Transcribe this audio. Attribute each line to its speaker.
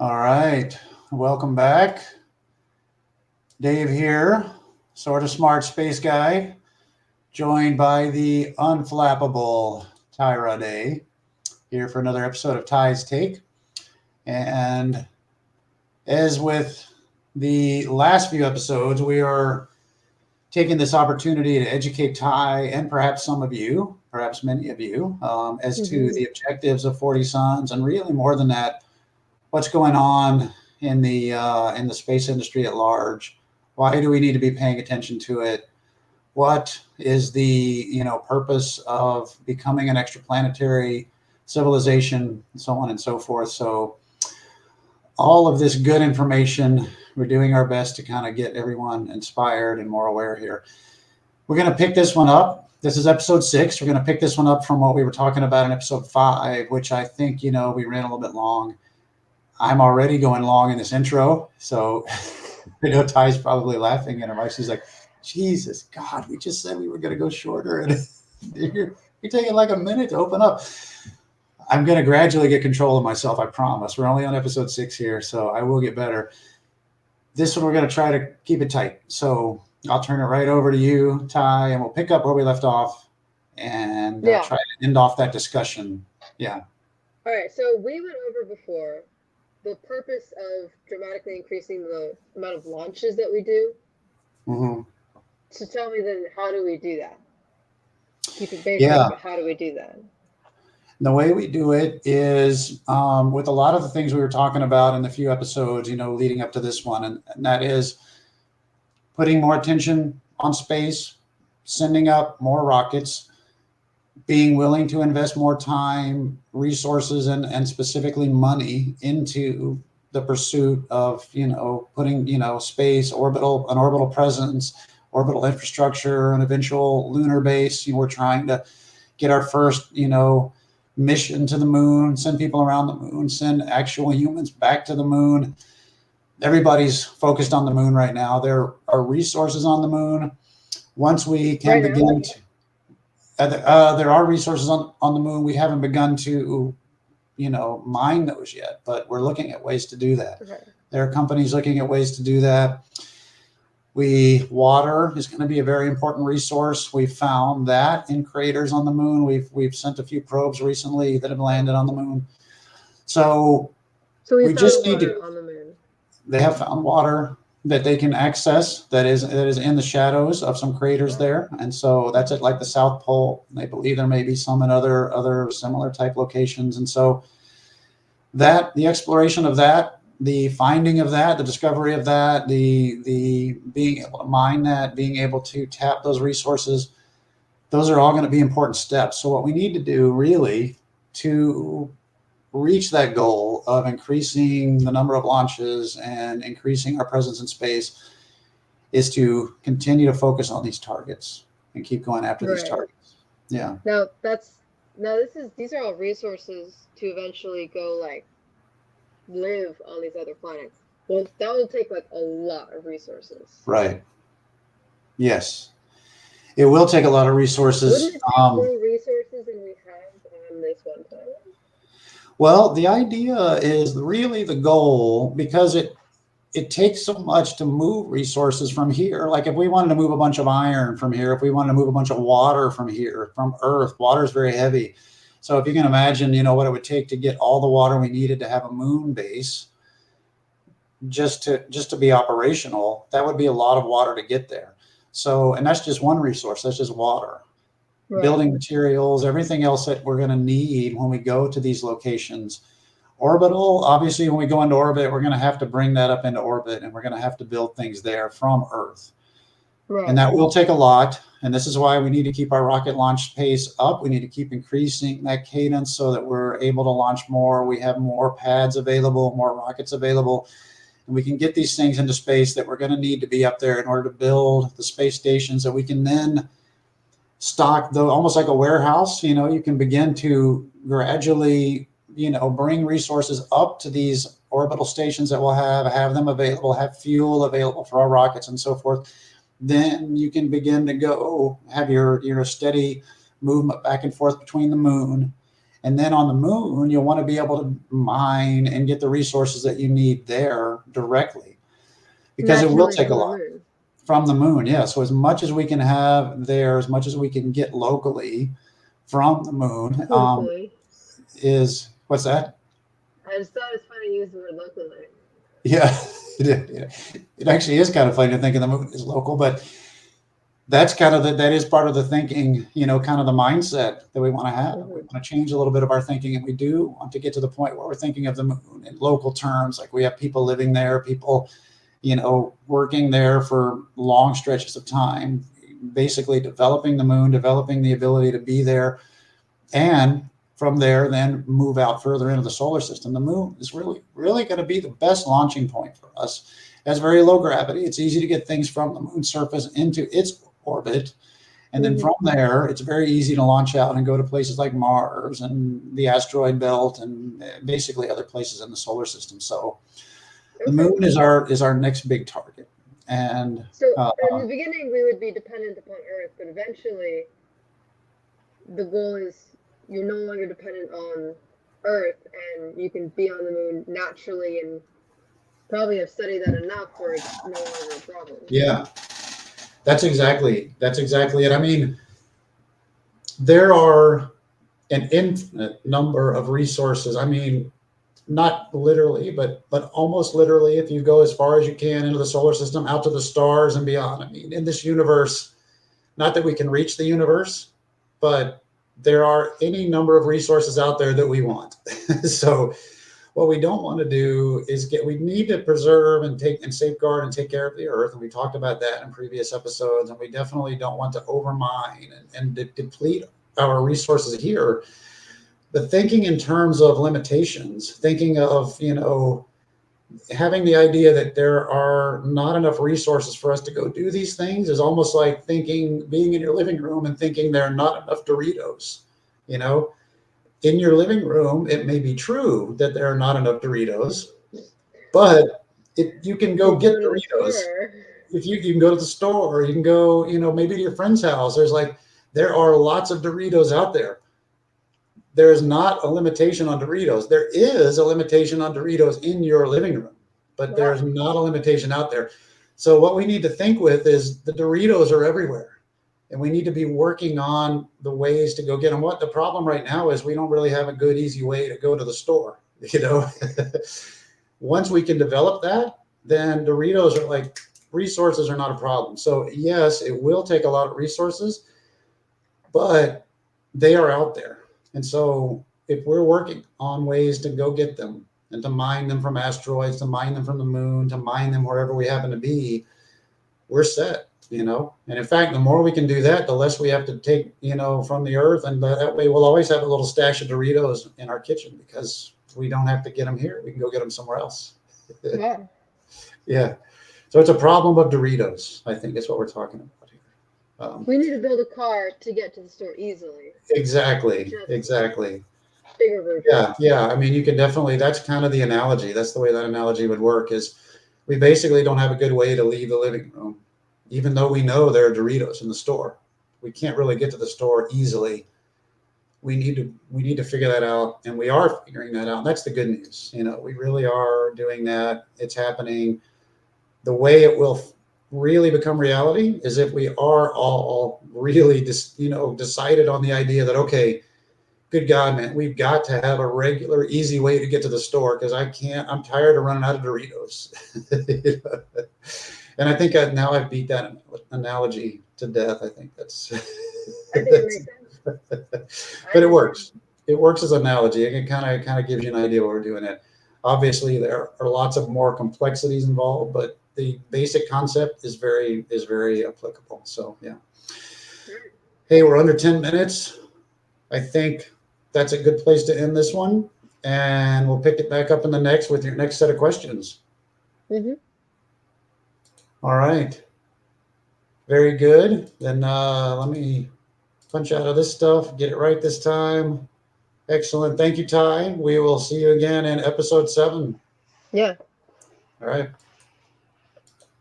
Speaker 1: All right, welcome back. Dave here, sort of smart space guy, joined by the unflappable Tyra Day, here for another episode of Ty's Take. And as with the last few episodes, we are taking this opportunity to educate Ty and perhaps some of you, perhaps many of you, as to
Speaker 2: Hmm.
Speaker 1: the objectives of 40 Suns, and really more than that, what's going on in the space industry at large. Why do we need to be paying attention to it? What is the purpose of becoming an extraplanetary civilization, and so on and so forth? So all of this good information, we're doing our best to kind of get everyone inspired and more aware here. We're going to pick this one up. This is episode 6. We're going to pick this one up from what we were talking about in episode 5, which I think we ran a little bit long. I'm already going long in this intro, so Ty's probably laughing at her mic. She's like, "Jesus God, we just said we were going to go shorter, and you're taking like a minute to open up." I'm going to gradually get control of myself. I promise. We're only on episode 6 here, so I will get better. This one we're going to try to keep it tight. So I'll turn it right over to you, Ty, and we'll pick up where we left off and
Speaker 2: Yeah.
Speaker 1: try to end off that discussion. Yeah.
Speaker 2: All right. So we went over before the purpose of dramatically increasing the amount of launches that we do.
Speaker 1: Hmm.
Speaker 2: So tell me then, how do we do that? Keep it basic,
Speaker 1: Yeah.
Speaker 2: but how do we do that?
Speaker 1: The way we do it is with a lot of the things we were talking about in the few episodes, leading up to this one, and that is putting more attention on space, sending up more rockets, being willing to invest more time, resources, and specifically money into the pursuit of putting space, an orbital presence, orbital infrastructure, an eventual lunar base. We're trying to get our first mission to the moon, send people around the moon, send actual humans back to the moon. Everybody's focused on the moon right now. There are resources on the moon. Once we can
Speaker 2: Right now?
Speaker 1: begin to, there are resources on the moon. We haven't begun to, mine those yet, but we're looking at ways to do that.
Speaker 2: Okay.
Speaker 1: There are companies looking at ways to do that. Water is going to be a very important resource. We found that in craters on the moon. We've sent a few probes recently that have landed on the moon. So
Speaker 2: So we
Speaker 1: we
Speaker 2: found
Speaker 1: just need
Speaker 2: water
Speaker 1: to.
Speaker 2: on the moon.
Speaker 1: They have found water that they can access that is in the shadows of some craters there, and so that's at like the South Pole. They believe there may be some in other similar type locations, and so that the exploration of that, the finding of that, the discovery of that, the being able to mine that, being able to tap those resources, those are all going to be important steps. So what we need to do really to reach that goal of increasing the number of launches and increasing our presence in space is to continue to focus on these targets and keep going after these
Speaker 2: Right.
Speaker 1: targets. Yeah.
Speaker 2: Now that's now this is these are all resources to eventually go like live on these other planets. Well, that will take like a lot of resources.
Speaker 1: Right. Yes. It will take a lot of
Speaker 2: Wouldn't
Speaker 1: resources.
Speaker 2: it take more resources than we have on this one planet?
Speaker 1: Well, the idea is really the goal because it takes so much to move resources from here. Like if we wanted to move a bunch of iron from here, if we wanted to move a bunch of water from here, from Earth, water is very heavy. So if you can imagine, what it would take to get all the water we needed to have a moon base, just to be operational, that would be a lot of water to get there. So, and that's just one resource. That's just water,
Speaker 2: Right.
Speaker 1: building materials, everything else that we're going to need when we go to these locations. Orbital, obviously, when we go into orbit, we're going to have to bring that up into orbit and we're going to have to build things there from Earth. And
Speaker 2: Right.
Speaker 1: that will take a lot. And this is why we need to keep our rocket launch pace up. We need to keep increasing that cadence so that we're able to launch more. We have more pads available, more rockets available. And we can get these things into space that we're going to need to be up there in order to build the space stations that we can then stock, though, almost like a warehouse. You can begin to gradually bring resources up to these orbital stations that we'll have them available, have fuel available for our rockets and so forth. Then you can begin to go have your steady movement back and forth between the moon And then on the moon, you'll want to be able to mine and get the resources that you need there directly, because it will
Speaker 2: Naturally
Speaker 1: take a
Speaker 2: from the
Speaker 1: lot
Speaker 2: moon.
Speaker 1: from the moon. Yeah. So as much as we can have there, as much as we can get locally from the moon,
Speaker 2: Locally.
Speaker 1: is what's that?
Speaker 2: I just thought it's funny to use the word locally.
Speaker 1: Yeah, it actually is kind of funny to think of the moon as local, but that's kind of that is part of the thinking, kind of the mindset that we want to have. We want to change a little bit of our thinking, and we do want to get to the point where we're thinking of the moon in local terms. Like we have people living there, people, working there for long stretches of time, basically developing the moon, developing the ability to be there, and from there then move out further into the solar system. The moon is really, really going to be the best launching point for us. It has very low gravity. It's easy to get things from the moon's surface into its orbit. And then from there, it's very easy to launch out and go to places like Mars and the asteroid belt and basically other places in the solar system. So the moon is our next big target. And
Speaker 2: so in the beginning, we would be dependent upon Earth, but eventually the goal is you're no longer dependent on Earth and you can be on the moon naturally, and probably have studied that enough where it's no longer a problem.
Speaker 1: Yeah, that's exactly it. I mean, there are an infinite number of resources. I mean, not literally, but almost literally, if you go as far as you can into the solar system, out to the stars and beyond. I mean, in this universe, not that we can reach the universe, but there are any number of resources out there that we want. So what we don't want to do is we need to preserve and safeguard and take care of the earth. And we talked about that in previous episodes. And we definitely don't want to overmine and deplete our resources here. But thinking in terms of limitations, thinking of, having the idea that there are not enough resources for us to go do these things is almost like being in your living room and thinking there are not enough Doritos. In your living room, it may be true that there are not enough Doritos, but you can go get Doritos. If you can go to the store, you can go, maybe to your friend's house. There are lots of Doritos out there. There is not a limitation on Doritos. There is a limitation on Doritos in your living room, but there's not a limitation out there. So what we need to think with is the Doritos are everywhere, and we need to be working on the ways to go get them. What the problem right now is we don't really have a good, easy way to go to the store. Once we can develop that, then Doritos are like resources are not a problem. So yes, it will take a lot of resources, but they are out there. And so if we're working on ways to go get them and to mine them from asteroids, to mine them from the moon, to mine them wherever we happen to be, we're set, And in fact, the more we can do that, the less we have to take, from the earth. And that way we'll always have a little stash of Doritos in our kitchen because we don't have to get them here. We can go get them somewhere else.
Speaker 2: Yeah.
Speaker 1: Yeah. So it's a problem of Doritos, I think is what we're talking about.
Speaker 2: We need to build a car to get to the store easily.
Speaker 1: Exactly.
Speaker 2: Bigger version.
Speaker 1: Yeah. I mean, you can definitely, that's kind of the analogy. That's the way that analogy would work is we basically don't have a good way to leave the living room, even though we know there are Doritos in the store. We can't really get to the store easily. We need to figure that out. And we are figuring that out. And that's the good news. We really are doing that. It's happening. The way it will really become reality is if we are all really decided on the idea that, okay, good God, man, we've got to have a regular, easy way to get to the store because I'm tired of running out of Doritos. And I think I've beat that analogy to death. I think that's.
Speaker 2: I think it makes sense.
Speaker 1: But it works. It works as an analogy. It kind of gives you an idea what we're doing it. Obviously, there are lots of more complexities involved, but the basic concept is very applicable. So yeah. Hey, we're under 10 minutes. I think that's a good place to end this one, and we'll pick it back up in the next with your next set of questions. All right. Very good. Then let me punch out of this stuff, get it right this time. Excellent. Thank you, Ty. We will see you again in episode 7.
Speaker 2: Yeah.
Speaker 1: All right.